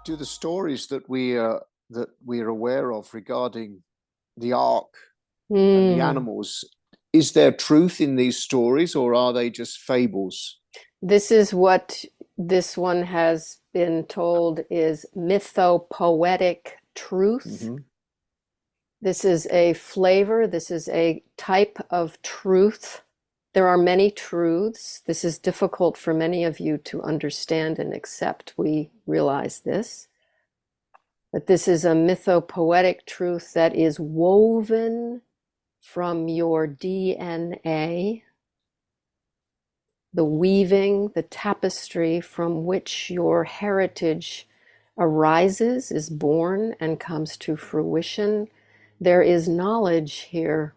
Do the stories that we're aware of regarding the ark and the animals, is there truth in these stories, or are they just fables? This is what this one has been told is mytho-poetic truth. Hmm. This is a flavor. This is a type of truth. There are many truths. This is difficult for many of you to understand and accept. We realize this. But this is a mytho-poetic truth that is woven from your DNA, the weaving, the tapestry from which your heritage arises, is born, and comes to fruition. There is knowledge here.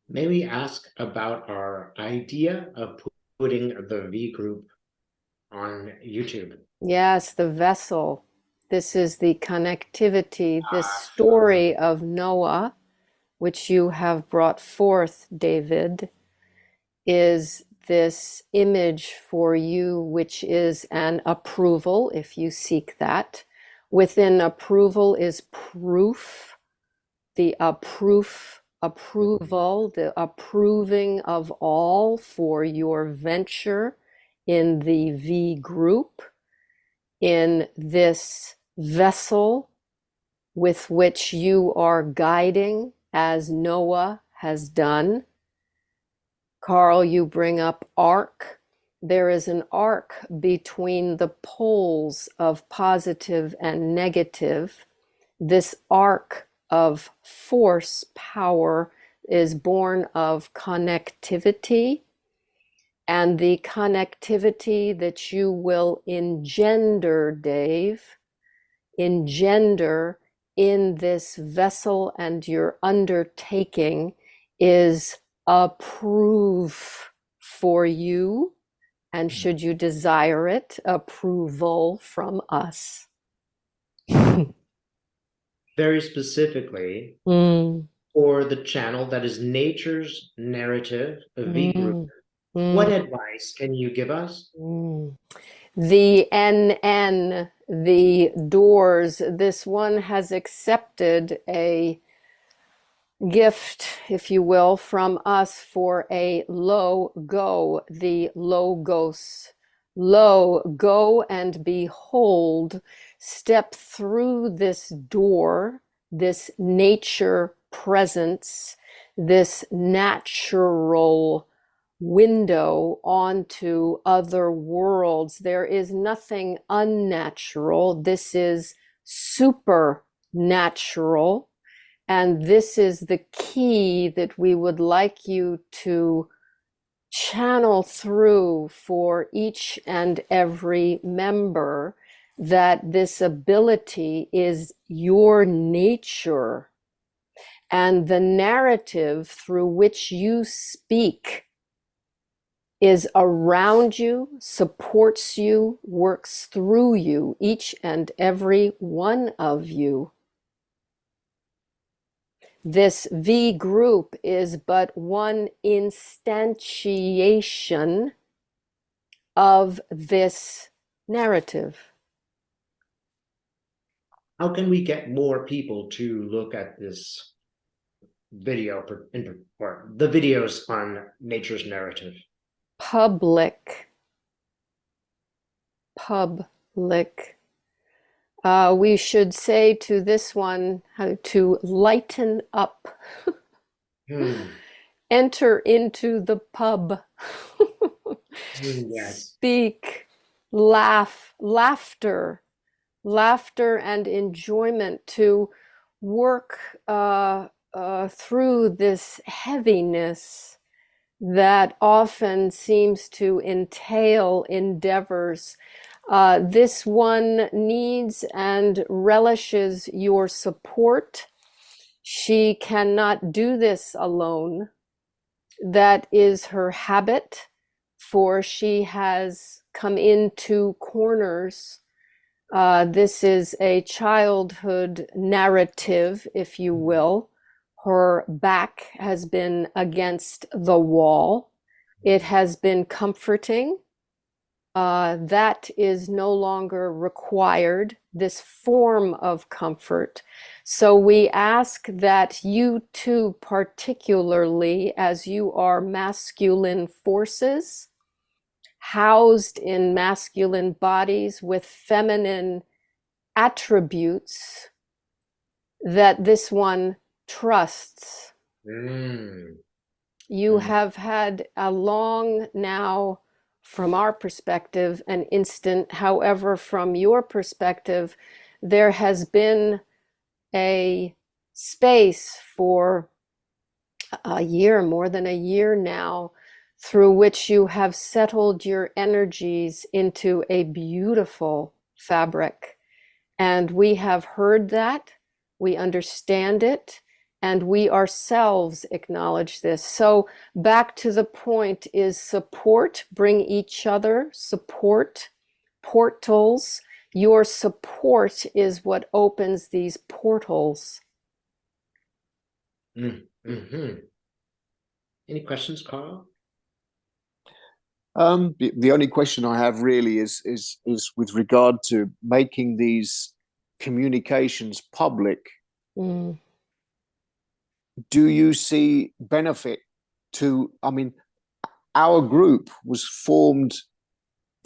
May we ask about our idea of putting the V group on YouTube? Yes, the vessel. This is the connectivity, this story of Noah, which you have brought forth, David, is this image for you, which is an approval, if you seek that. Within approval is proof, the approval, the approving of all for your venture in the V group, in this vessel with which you are guiding as Noah has done. Carl, you bring up arc. There is an arc between the poles of positive and negative. This arc of force, power, is born of connectivity, and the connectivity that you will engender, Dave, engender in this vessel and your undertaking is a proof for you, and should you desire it, approval from us. Very specifically, for the channel that is Nature's Narrative, a V group, what advice can you give us? The NN, the doors, this one has accepted a gift, if you will, from us for a go, the logos. Lo, go and behold, step through this door, this nature presence, this natural window onto other worlds. There is nothing unnatural. This is supernatural. And this is the key that we would like you to channel through for each and every member, that this ability is your nature. And the narrative through which you speak is around you, supports you, works through you, each and every one of you. This V group is but one instantiation of this narrative. How can we get more people to look at this video, or the videos on Nature's Narrative? Public. We should say to this one how to lighten up. Enter into the pub. Yes. Speak, laugh, laughter and enjoyment, to work through this heaviness that often seems to entail endeavors. This one needs and relishes your support. She cannot do this alone. That is her habit, for she has come into corners. This is a childhood narrative, if you will. Her back has been against the wall. It has been comforting that is no longer required, this form of comfort. So we ask that you too, particularly as you are masculine forces, housed in masculine bodies with feminine attributes, that this one trusts. You have had a long now, from our perspective, an instant. However, from your perspective, there has been a space for a year, more than a year now, through which you have settled your energies into a beautiful fabric. And we have heard that, we understand it, and we ourselves acknowledge this. So back to the point is support, bring each other, support, portals. Your support is what opens these portals. Mm-hmm. Any questions, Carl? The only question I have really is with regard to making these communications public. Do you see benefit to, I mean, our group was formed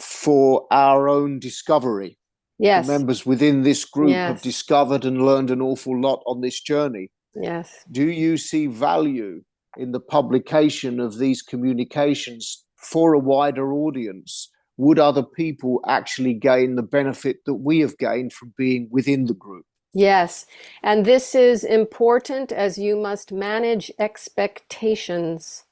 for our own discovery. Yes. The members within this group Yes. have discovered and learned an awful lot on this journey. Yes. Do you see value in the publication of these communications for a wider audience? Would other people actually gain the benefit that we have gained from being within the group? Yes, and this is important as you must manage expectations.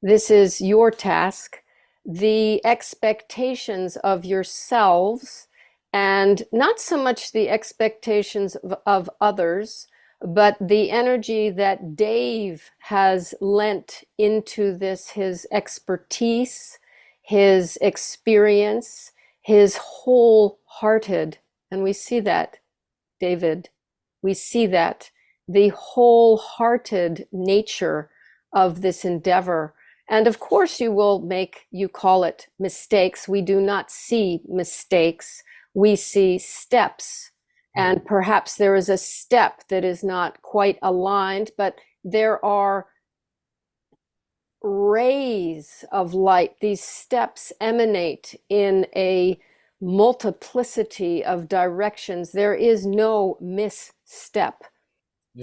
This is your task, the expectations of yourselves, and not so much the expectations of others, but the energy that Dave has lent into this, his expertise, his experience, his wholehearted, and we see that, David, we see that, the wholehearted nature of this endeavor. And of course you will make, you call it mistakes. We do not see mistakes. We see steps. And perhaps there is a step that is not quite aligned, but there are rays of light. These steps emanate in a multiplicity of directions. There is no misstep.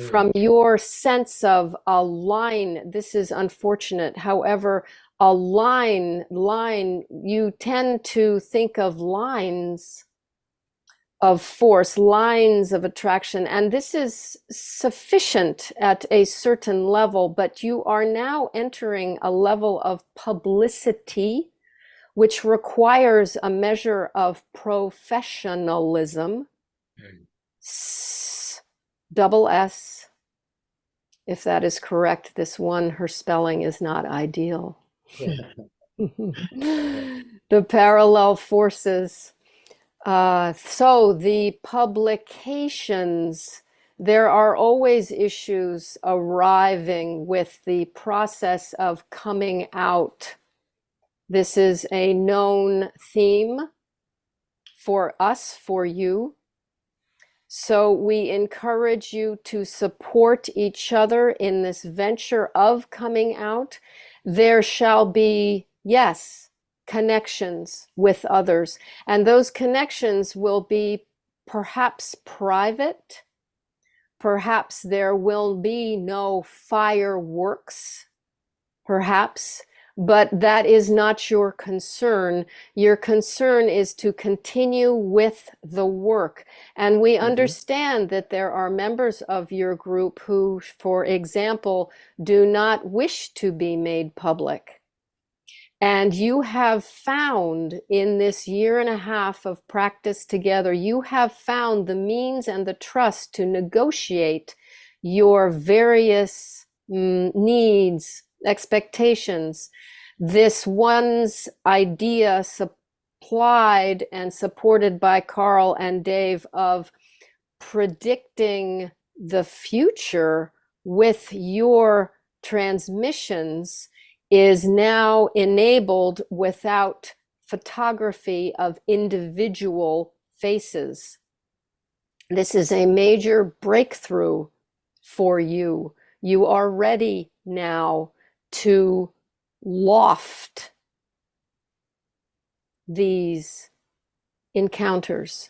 From your sense of a line, this is unfortunate. However, a line, you tend to think of lines of force, lines of attraction, and this is sufficient at a certain level, but you are now entering a level of publicity which requires a measure of professionalism. Double S, if that is correct. This one, her spelling is not ideal. The parallel forces. So the publications, there are always issues arriving with the process of coming out. This is a known theme for us, for you. So we encourage you to support each other in this venture of coming out. There shall be, yes, connections with others. And those connections will be perhaps private. Perhaps there will be no fireworks, perhaps. But that is not your concern. Your concern is to continue with the work. And we understand that there are members of your group who, for example, do not wish to be made public. And you have found in this year and a half of practice together, you have found the means and the trust to negotiate your various needs, expectations. This one's idea supplied and supported by Carl and Dave of predicting the future with your transmissions is now enabled without photography of individual faces. This is a major breakthrough for you. You are ready now to loft these encounters.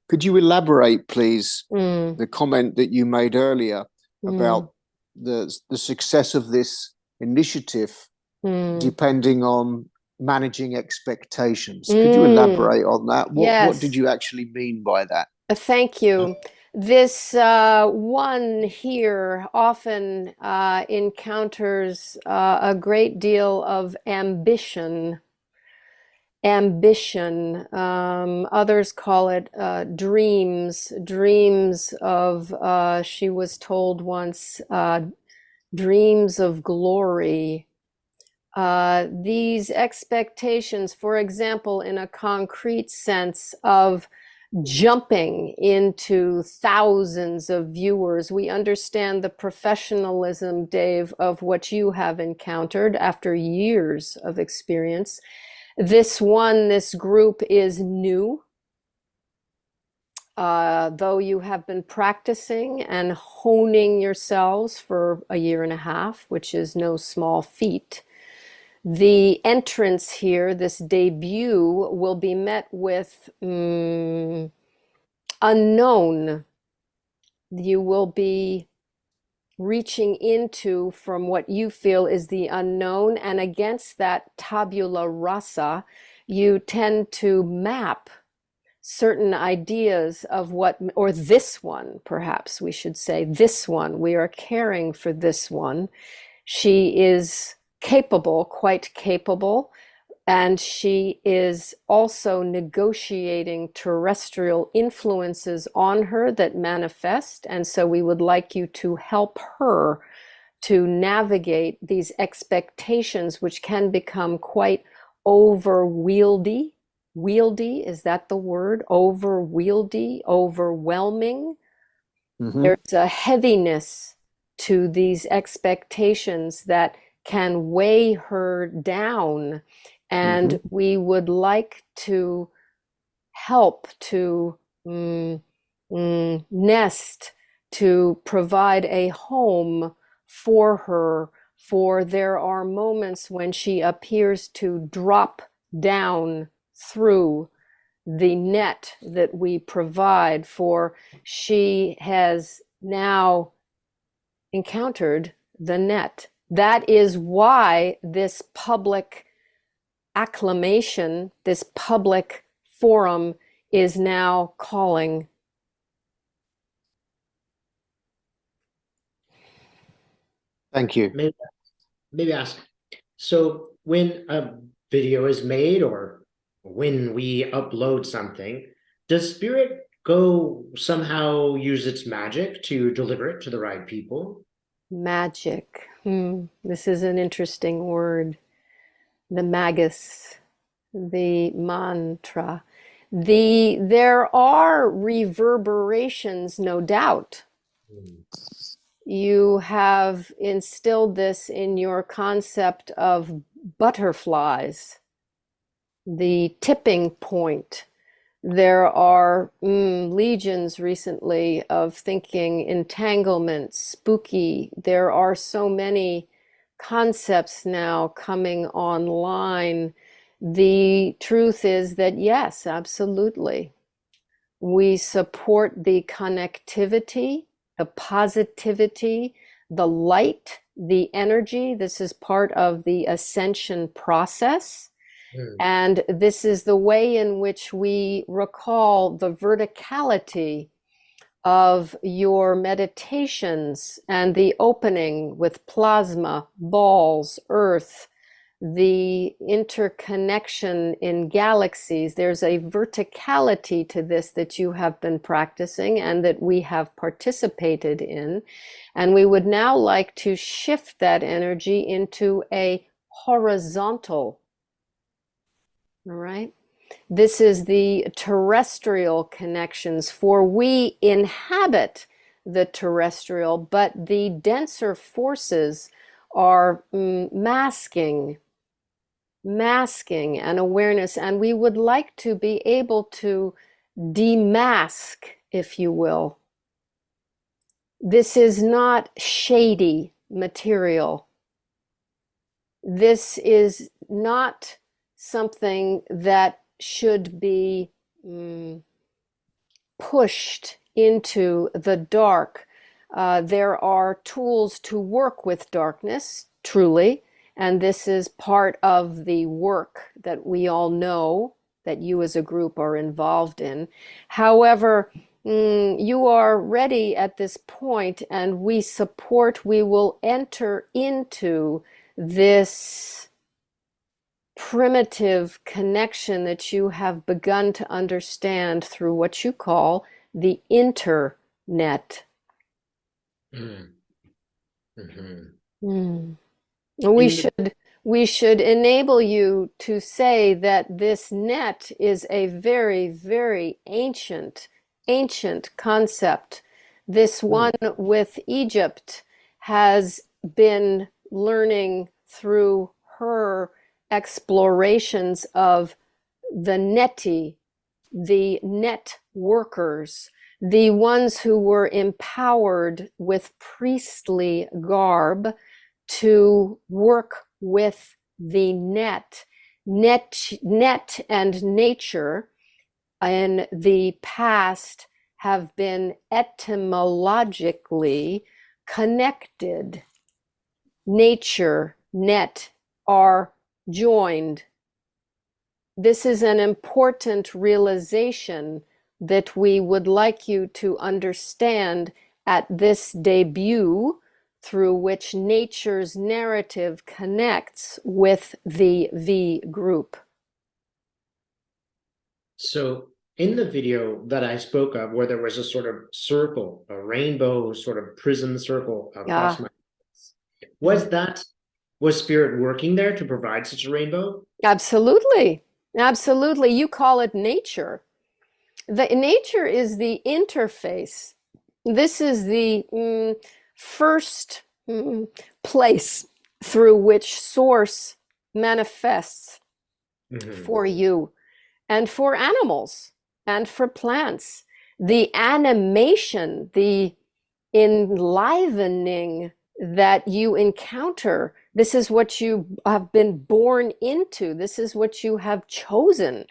Could you elaborate, please, Mm. the comment that you made earlier about the success of this initiative depending on managing expectations? Could you elaborate on that? What did you actually mean by that? Thank you. This one here often encounters a great deal of ambition. Others call it dreams of, she was told once, dreams of glory. These expectations, for example, in a concrete sense of jumping into thousands of viewers. We understand the professionalism, Dave, of what you have encountered after years of experience. This group is new. Though you have been practicing and honing yourselves for a year and a half, which is no small feat. The entrance here, this debut, will be met with unknown. You will be reaching into from what you feel is the unknown, and against that tabula rasa, you tend to map certain ideas of what, or this one, perhaps we should say, this one, we are caring for this one. She is capable, quite capable, and she is also negotiating terrestrial influences on her that manifest. And so we would like you to help her to navigate these expectations, which can become quite overwieldy. Wieldy, is that the word? Overwieldy, overwhelming. There's a heaviness to these expectations that can weigh her down. And we would like to help to nest, to provide a home for her, for there are moments when she appears to drop down through the net that we provide, for she has now encountered the net. That is why this public acclamation, this public forum is now calling. Thank you. Maybe ask. So when a video is made or when we upload something, does Spirit go somehow use its magic to deliver it to the right people? Magic. This is an interesting word. The magus, the mantra. There are reverberations, no doubt. You have instilled this in your concept of butterflies, the tipping point. There are legions recently of thinking entanglement, spooky. There are so many concepts now coming online. The truth is that yes, absolutely. We support the connectivity, the positivity, the light, the energy. This is part of the ascension process. And this is the way in which we recall the verticality of your meditations and the opening with plasma, balls, earth, the interconnection in galaxies. There's a verticality to this that you have been practicing and that we have participated in. And we would now like to shift that energy into a horizontal. All right. This is the terrestrial connections, for we inhabit the terrestrial, but the denser forces are masking masking and awareness, and we would like to be able to demask, if you will. This is not shady material. This is not something that should be pushed into the dark. There are tools to work with darkness, truly, and this is part of the work that we all know that you as a group are involved in. However, you are ready at this point, and we will enter into this primitive connection that you have begun to understand through what you call the internet. We should enable you to say that this net is a very, very ancient concept. This one with Egypt has been learning through her explorations of the neti, the net workers, the ones who were empowered with priestly garb to work with the net and nature in the past have been etymologically connected. Nature, net are joined. This is an important realization that we would like you to understand at this debut, through which nature's narrative connects with the V group. So in the video that I spoke of, where there was a sort of circle, a rainbow sort of prism circle across my face, was spirit working there to provide such a rainbow? Absolutely. Absolutely. You call it nature. The nature is the interface. This is the first place through which source manifests for you and for animals and for plants. The animation, the enlivening that you encounter, this is what you have been born into. This is what you have chosen,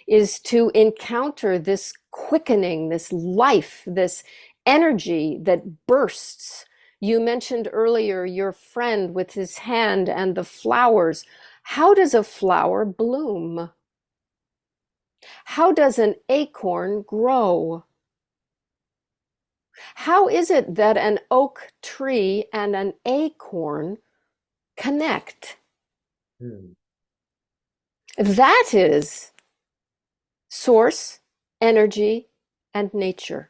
is to encounter this quickening, this life, this energy that bursts. You mentioned earlier your friend with his hand and the flowers. How does a flower bloom? How does an acorn grow? How is it that an oak tree and an acorn connect? That is source, energy, and nature.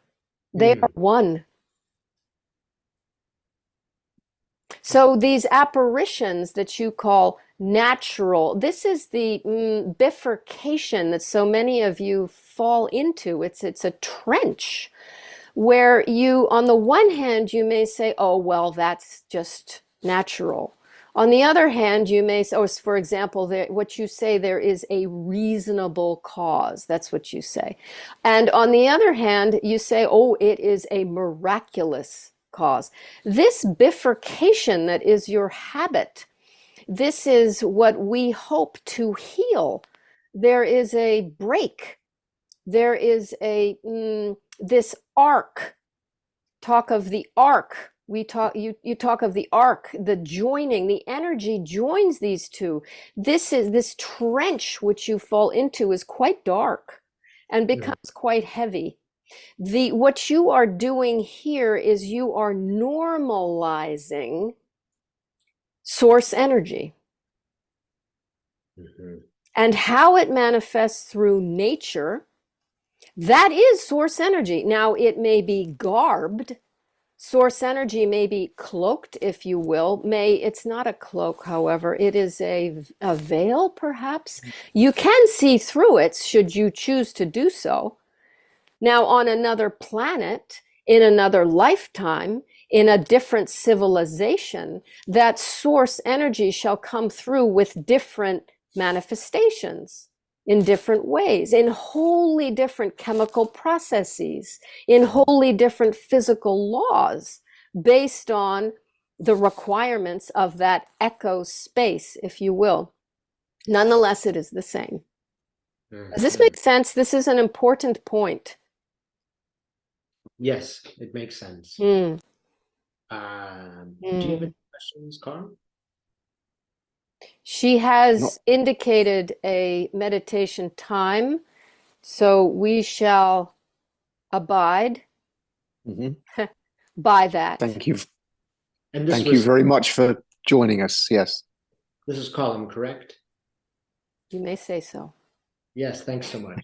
They are one. So these apparitions that you call natural, this is the bifurcation that so many of you fall into. It's a trench where you, on the one hand, you may say, oh, well, that's just natural. On the other hand, you may say, for example, what you say, there is a reasonable cause. That's what you say. And on the other hand, you say, oh, it is a miraculous cause. This bifurcation that is your habit, this is what we hope to heal. There is a break. There is this arc. Talk of the arc. You talk of the arc, the joining, the energy joins these two. This trench which you fall into is quite dark and becomes quite heavy. What you are doing here is you are normalizing source energy. And how it manifests through nature, that is source energy. Now, it may be garbed. Source energy may be cloaked, if you will. It's not a cloak, however. It is a veil, perhaps. You can see through it, should you choose to do so. Now, on another planet, in another lifetime, in a different civilization, that source energy shall come through with different manifestations in different ways, in wholly different chemical processes, in wholly different physical laws, based on the requirements of that echo space, if you will. Nonetheless, it is the same. Does this make sense? This is an important point. Yes, it makes sense. Mm. Do you have any questions, Colum? She has indicated a meditation time, so we shall abide by that. Thank you. And this Thank you very much for joining us. Yes. This is Colum, correct? You may say so. Yes, thanks so much.